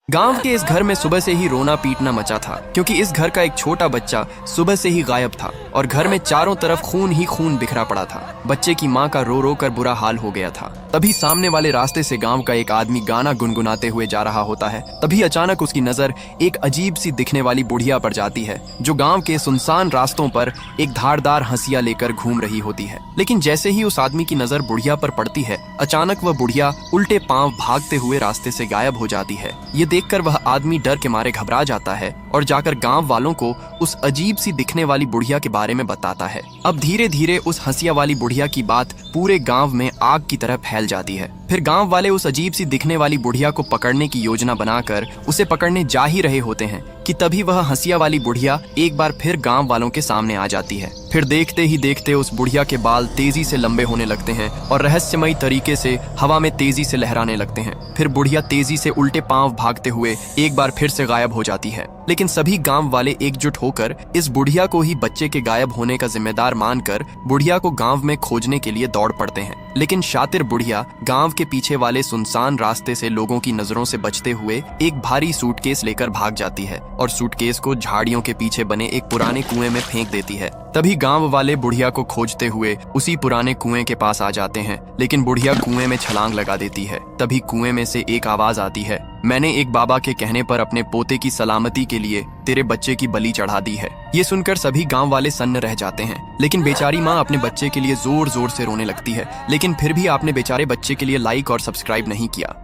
गांव के इस घर में सुबह से ही रोना पीटना मचा था, क्योंकि इस घर का एक छोटा बच्चा सुबह से ही गायब था और घर में चारों तरफ खून ही खून बिखरा पड़ा था। बच्चे की माँ का रो रो कर बुरा हाल हो गया था। तभी सामने वाले रास्ते से गांव का एक आदमी गाना गुनगुनाते हुए जा रहा होता है। तभी अचानक उसकी नजर एक अजीब सी दिखने वाली बुढ़िया पर जाती है, जो गांव के सुनसान रास्तों पर एक धारदार हंसिया लेकर घूम रही होती है। लेकिन जैसे ही उस आदमी की नजर बुढ़िया पर पड़ती है, अचानक वह बुढ़िया उल्टे पांव भागते हुए रास्ते से गायब हो जाती है। ये देखकर वह आदमी डर के मारे घबरा जाता है और जाकर गांव वालों को उस अजीब सी दिखने वाली बुढ़िया के बारे में बताता है। अब धीरे धीरे उस हंसिया वाली बुढ़िया की बात पूरे गांव में आग की तरह फैल जाती है। फिर गांव वाले उस अजीब सी दिखने वाली बुढ़िया को पकड़ने की योजना बनाकर उसे पकड़ने जा ही रहे होते हैं कि तभी वह हंसिया वाली बुढ़िया एक बार फिर गांव वालों के सामने आ जाती है। फिर देखते ही देखते उस बुढ़िया के बाल तेजी से लंबे होने लगते हैं और रहस्यमयी तरीके से हवा में तेजी से लहराने लगते हैं। फिर बुढ़िया तेजी से उल्टे पांव भागते हुए एक बार फिर से गायब हो जाती है। लेकिन सभी गांव वाले एकजुट होकर इस बुढ़िया को ही बच्चे के गायब होने का जिम्मेदार मानकर बुढ़िया को गांव में खोजने के लिए दौड़ पड़ते हैं। लेकिन शातिर बुढ़िया गांव के पीछे वाले सुनसान रास्ते से लोगों की नजरों से बचते हुए एक भारी सूटकेस लेकर भाग जाती है और सूटकेस को झाड़ियों के पीछे बने एक पुराने कुएं में फेंक देती है। तभी गांव वाले बुढ़िया को खोजते हुए उसी पुराने कुएं के पास आ जाते हैं, लेकिन बुढ़िया कुएं में छलांग लगा देती है। तभी कुएं में से एक आवाज आती है, मैंने एक बाबा के कहने पर अपने पोते की सलामती के लिए तेरे बच्चे की बलि चढ़ा दी है। ये सुनकर सभी गांव वाले सन्न रह जाते हैं। लेकिन बेचारी माँ अपने बच्चे के लिए जोर जोर से रोने लगती है, लेकिन फिर भी आपने बेचारे बच्चे के लिए लाइक और सब्सक्राइब नहीं किया।